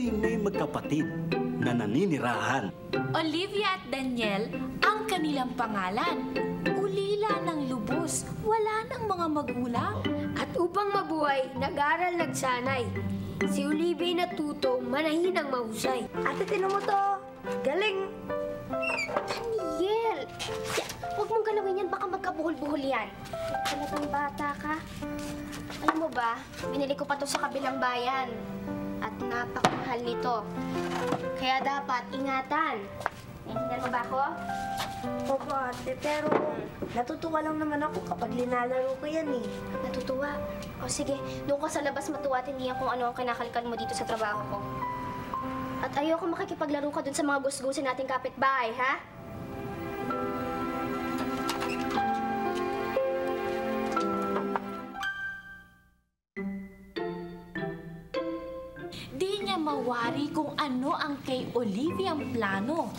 ay may magkapatid na naninirahan. Olivia at Daniel ang kanilang pangalan. Ulila ng lubos, wala ng mga magulang. At upang mabuhay, nag-aral nagsanay. Si Olivia natuto, manahinang mahusay. Ate, tinan mo to. Galing. Daniel! Huwag mong galawin yan, baka magkabuhol-buhol yan. Talagang bata ka. Alam mo ba, binili ko pa to sa kabilang bayan. At napakamahal nito. Kaya dapat ingatan. Naintindihan mo ba ako? Opo, ate, pero natutuwa lang naman ako kapag linalaro ko yan eh. Natutuwa. O sige, doon ka sa labas matuwa at hindi kung ano ang kinakalkal mo dito sa trabaho ko. At ayoko makikipaglaro ka dun sa mga gusgusin nating kapitbahay, ha? Di niya mawari kung ano ang kay Olivia ang plano.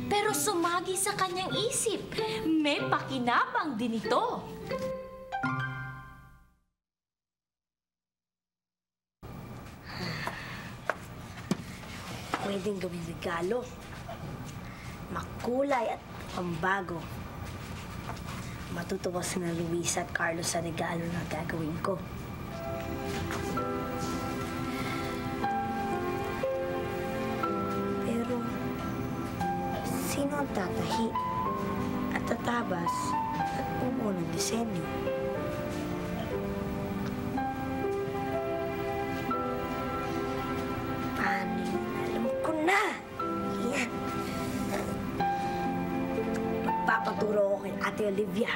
Pero sumagi sa kanyang isip, may pakinabang din ito. Pwedeng gawing regalo. Makulay at pambago. Matutuwa sina Luisa at Carlos sa regalo na gagawin ko. Pero, sino ang tatahi at tatabas at buo ng disenyo? Paano yun? Alam ko na! Yan. Magpapaturo ko kay Ate Olivia.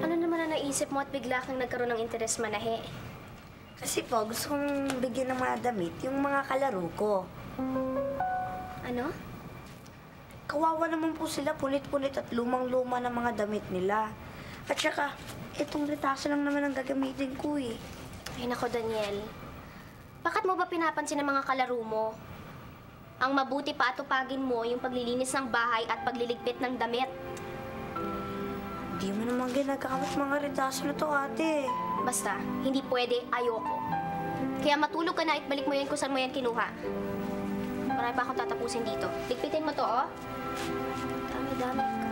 Ano naman ang naisip mo at bigla kang nagkaroon ng interes manahe? Kasi po, gusto kong bigyan ng mga damit yung mga kalaro ko. Ano? Kawawa naman po sila, punit-punit at lumang-luma ng mga damit nila. At saka, itong retaso lang naman ang gagamitin ko eh. Ay nako, Daniel. Bakit mo ba pinapansin ang mga kalaro mo? Ang mabuti pa atupagin mo yung paglilinis ng bahay at pagliligpit ng damit. Hindi mo naman ginagamit mga retaso na to, ate. Basta, hindi pwede, ayoko. Kaya matulog ka na at balik mo yan kung saan mo yan kinuha. Marami pa akong tatapusin dito. Ligpitin mo to, oh. Dami-dami ka.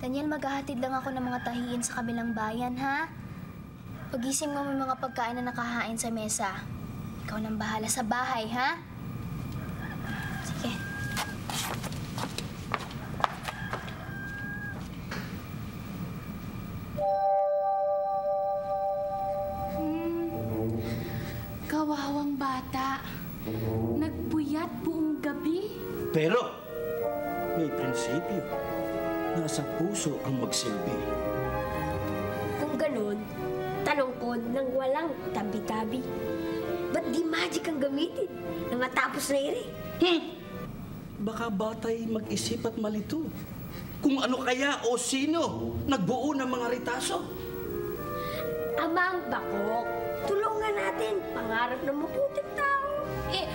Daniel, maghahatid lang ako ng mga tahiin sa kabilang bayan, ha? Pagising mo may mga pagkain na nakahain sa mesa. Ikaw nang bahala sa bahay, ha? Sige. Kawawang bata. Nagpuyat buong gabi. Pero, may prinsipyo. Nasa puso ang magsilbi. Kung ganun, tanong ko nang walang tabi-tabi. Ba't di magic ang gamitin na matapos na iri? Baka batay mag-isip at malito. Kung ano kaya o sino nagbuo ng mga ritaso. Amang bakok, tulungan natin. Pangarap ng maputing tao.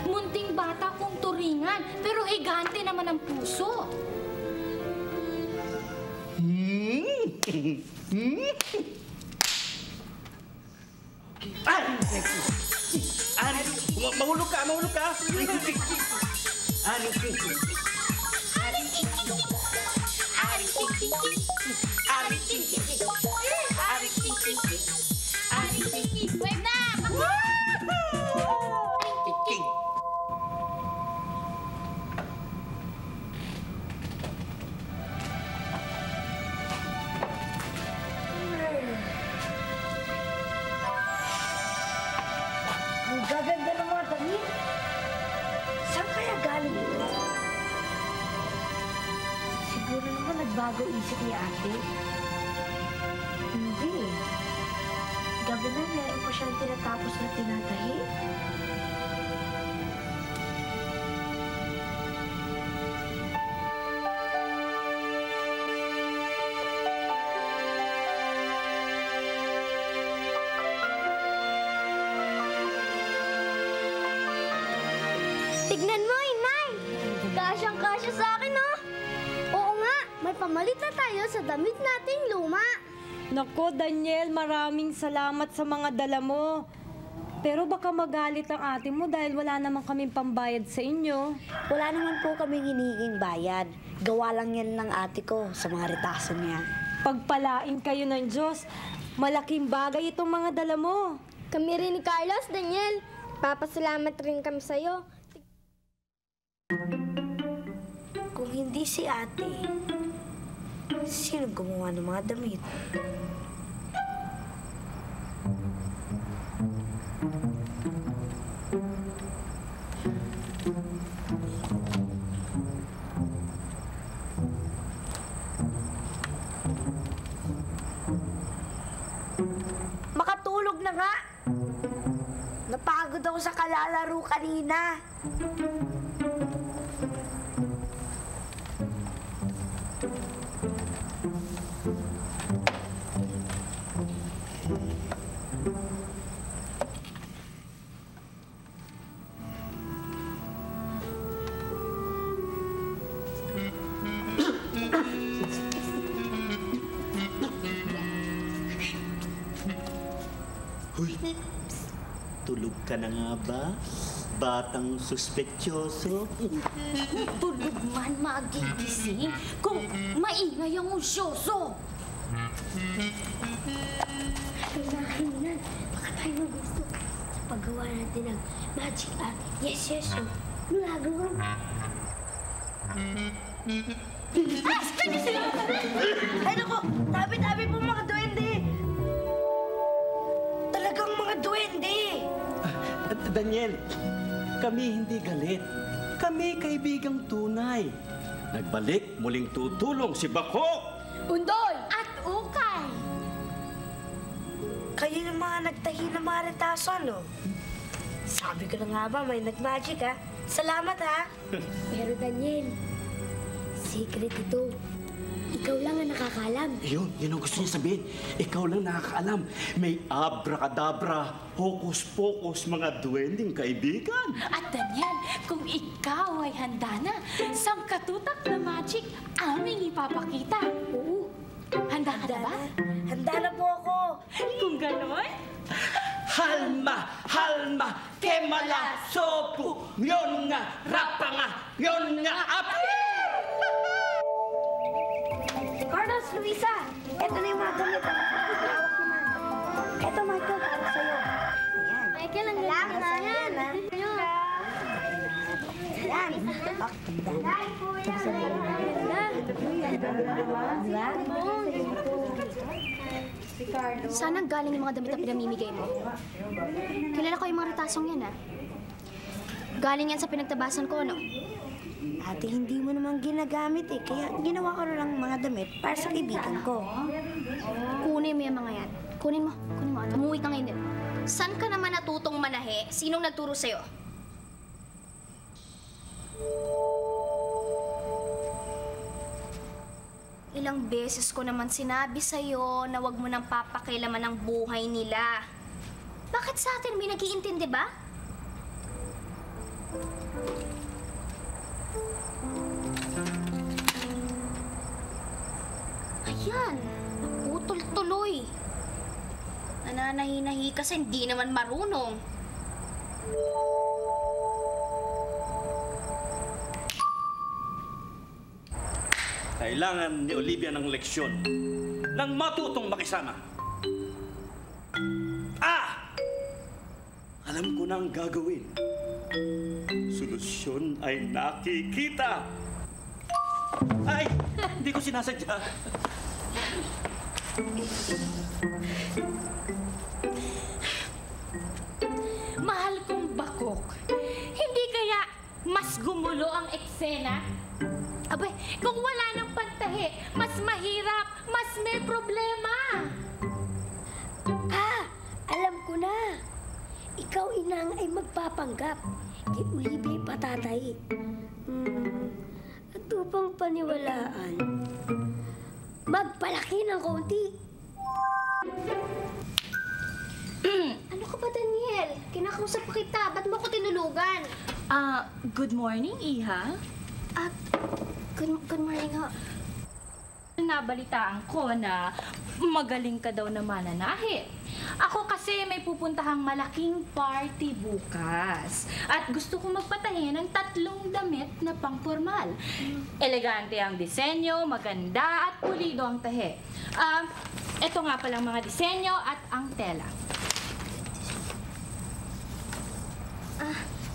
Munting bata kung turingan, pero higante naman ang puso. Mahulog ka, mahulog ka! Wait na! nagbago isip ni ate? Hindi. Gabi na meron pa siyang tinatapos na tinatahi. Tignan mo, Inay! Kasyang-kasya sa akin, oh! Oo nga, may pamalit na tayo sa damit nating luma. Nako, Daniel, maraming salamat sa mga dala mo. Pero baka magalit ang ate mo dahil wala naman kaming pambayad sa inyo. Wala naman po kaming hinihinging bayad. Gawa lang yan ng ate ko sa mga retaso niya. Pagpalain kayo ng Diyos, malaking bagay itong mga dala mo. Kami rin ni Carlos, Daniel. Papasalamat rin kami sa'yo. Kung hindi si ate, sino gumawa ng mga damit? Makatulog na nga! Napagod ako sa kalalaro kanina. Huy, tulog ka na nga ba? Batang suspetyoso. Tulog man magigising kung maingay ang usyoso. Kailangan, baka tayo gusto sa paggawa natin ng magic art. Yes, yes, oh. Nulagawan. Ay naku, tabi-tabi po mga duwende. Talagang mga duwende. Daniel, kami hindi galit. Kami kaibigang tunay. Nagbalik, muling tutulong si Bako. Undoy! At ukay! Kayo yung mga nagtahi ng mga retaso, no? Sabi ko na nga ba, may nag-magic, ha? Salamat, ha? Pero Daniel, secret ito. Ikaw lang ang nakakaalam. Yun ang gusto niya sabihin. Ikaw lang nakakaalam. May abracadabra, hokus-pokus, mga duwending kaibigan. At Daniel, kung ikaw ay handa na, sangkatutak na magic aming ipapakita. Oo. Handa ka na ba? Handa na po ako. Kung gano'n, Halma, kemala, sopu, yon nga, rapanga, yon nga, api! Carlos, Luisa, eto na yung mga gamit. Hawak naman. Eto, Michael, para sa'yo. Ayan. Michael, ang galing na yan. Ayan. Dahil po Sana galing yung mga damit na pinamimigay mo. Kilala ko yung mga retasong yan, ha? Galing yan sa pinagtabasan ko, ano? Ate, hindi mo naman ginagamit eh. Kaya ginawa ko na lang mga damit para sa kaibigan ko. Kunin mo yung mga yan. Kunin mo. Ano? Umuwi ka ngayon din. Saan ka naman natutong manahe? Sinong nagturo sa'yo? Ilang beses ko naman sinabi sa'yo na wag mo nang papakialaman ang buhay nila. Bakit sa atin may nag-iintindi ba? Ayan, naputol tuloy. Nananahi-nahi kasi hindi naman marunong. Kailangan ni Olivia ng leksyon nang matutong makisama. Alam ko na ang gagawin. Solusyon ay nakikita. Ay, hindi ko sinasadya. mahal kong Bakok, hindi kaya mas gumulo ang eksena? Abay, kung wala nang pantahe, Mas mahirap, mas may problema. Alam ko na. Ikaw, inang, ay magpapanggap. Kay Olivia patatay. At upang paniwalaan, magpalaki ng konti. Ano ka ba, Daniel? Kinakausap ko kita. Ba't mo ko tinulugan? Good morning, Iha. Good morning ho. Nabalitaan ko na magaling ka daw na mananahi. Ako kasi may pupuntahang malaking party bukas. At gusto ko magpatahi ng 3 damit na pangpormal. Elegante ang disenyo, maganda at pulido ang tahi. Ito nga palang mga disenyo at ang tela.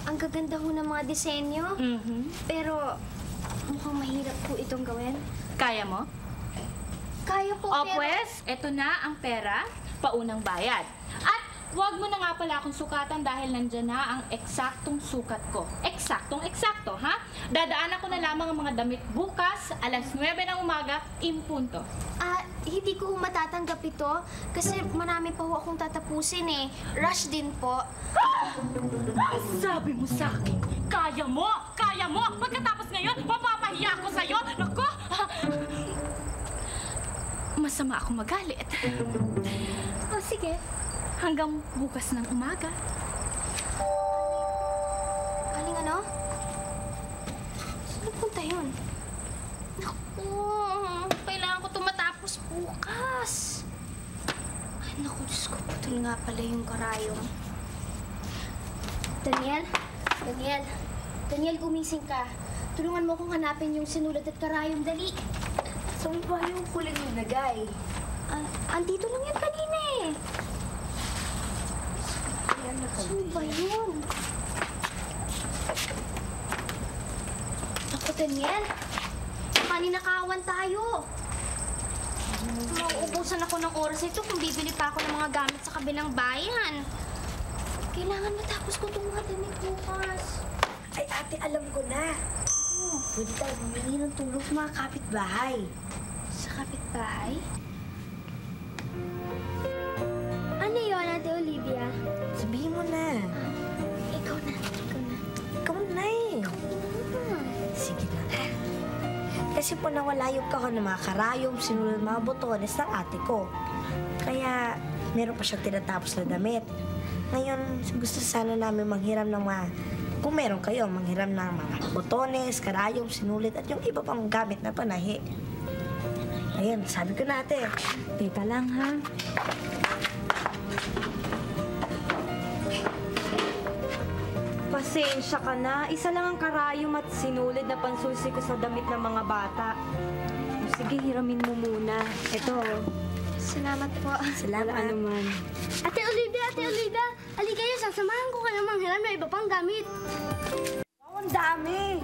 Ang gaganda ho ng mga disenyo. Pero mukhang mahirap po itong gawin. Kaya mo? Kaya po, O pero... pues, eto na ang pera, paunang bayad. At huwag mo na nga pala akong sukatan dahil nandyan na ang eksaktong sukat ko. Eksaktong-eksakto, ha? Dadaanan ko na lamang ang mga damit bukas, alas 9 ng umaga, impunto. Hindi ko matatanggap ito kasi marami pa ho akong tatapusin eh. Rush din po. Sabi mo sa akin, kaya mo! Kaya mo! Pagkatapos ngayon, mapapahiya ko sa'yo! Naku! Masama ako magalit. O sige, hanggang bukas ng umaga. Aling ano? Saan punta yun? Naku, kailangan ko ito matapos bukas. Ay, naku, Diyos ko, putol nga pala yung karayom. Daniel, gumising ka. Tulungan mo akong hanapin yung sinulat at karayom, dali. Saan ba yung huling nilagay? Andito lang yan kanina eh. Saan ba yun? Ako, Daniel. Paninakawan tayo. Mauubusan ako ng oras ito kung bibili pa ako ng mga gamit sa kabilang bayan. Kailangan matapos ko itong mga damit bukas. Ay, ate, alam ko na. Pwede tayo humingi ng tulong sa mga kapitbahay. Sa kapitbahay? Ano yun, Ate Olivia? Sabihin mo na. Ikaw na. Ikaw na eh. Sige na. Kasi po nawala yung kahon ng mga karayom, sinulad mga botones ng ate ko. Kaya meron pa siyang tinatapos na damit. Ngayon, gusto sana namin manghiram ng mga... Kung meron kayo, manghiram ng mga botones, karayom, sinulit, at yung iba pang gamit na panahi. Ayan, sabi ko na ate. Teka lang, ha? Pasensya ka na. Isa lang ang karayom at sinulid na pansulsi ko sa damit ng mga bata. Sige, hiramin mo muna. Ito. Salamat po. Salamat. Ano man. Ate Olivia, halika kayo, sasamahan ko kayo manghiram na iba pang gamit. Wow, ang dami!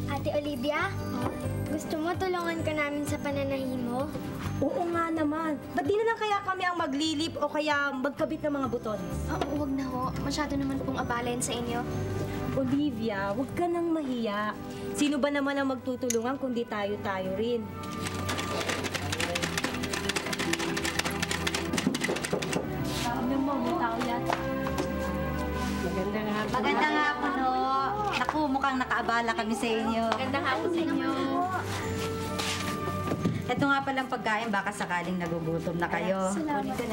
Ate Olivia, gusto mo tulungan ka namin sa pananahi mo? Oo nga naman. Ba't di na lang kaya kami ang maglilip o kaya magkabit ng mga butones? Huwag na ho. Masyado naman pong abala yun sa inyo. Olivia, huwag ka nang mahiya. Sino ba naman ang magtutulungan kundi tayo-tayo rin? Magandang hapon ho. Naku, mukhang nakaabala kami sa inyo. Magandang hapon sa inyo. Ito nga palang pagkain, baka sakaling nagugutom na kayo.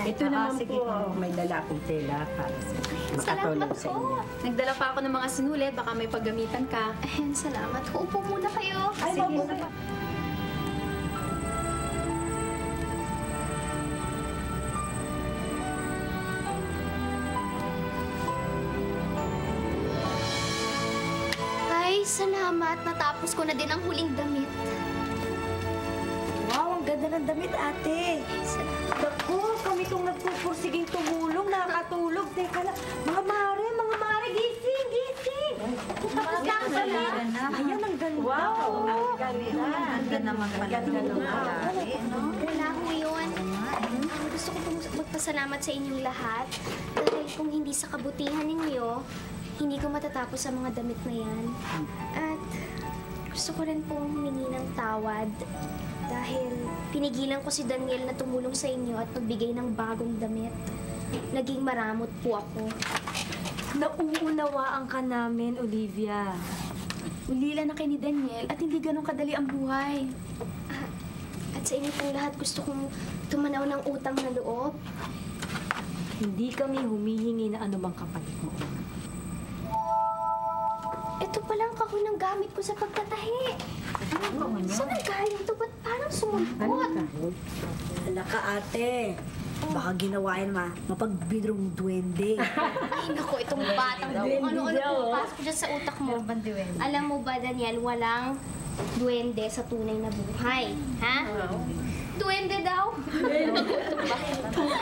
Ito naman po, may dala akong tela para sa makatulong sa inyo. Nagdala pa ako ng mga sinulit, baka may paggamitan ka. Ayun, salamat. Uupo muna kayo. Sige. Ay, salamat. Natapos ko na din ang huling damit. Wow, ang ganda ng damit, ate. Naku, kami itong nagpupursiging tumulong, nakakatulog. Teka lang, mga mare, gising, gising! Tapos na ang damit. Ayan, ang ganda. Wow, ang ganda. Ang ganda naman pala ng pagkain, no? Wala ko yun. Gusto ko pong magpasalamat sa inyong lahat. Dahil kung hindi sa kabutihan ninyo, hindi ko matatapos ang mga damit na yan. At Gusto ko rin pong humingi ng tawad dahil pinigilan ko si Daniel na tumulong sa inyo at magbigay ng bagong damit. Naging maramot po ako. Nauunawaan ka namin, Olivia. Ulila na kay ni Daniel at hindi ganun kadali ang buhay. At sa inyo pong lahat, gusto kong tumanaw ng utang na loob. Hindi kami humihingi na anumang kapalit mo. Ito palang kahon ng gamit ko sa pagtatahi. Saan ang galing ito? Ba't parang sumulpot? Wala ka, ate. Baka ginawa yan mapagbidrong duwende. Ay, naku, itong batang kung ano-ano pumapasok dyan sa utak mo. Alam mo ba, Daniel, walang duwende sa tunay na buhay. Ha? Duwende daw. Ito ba?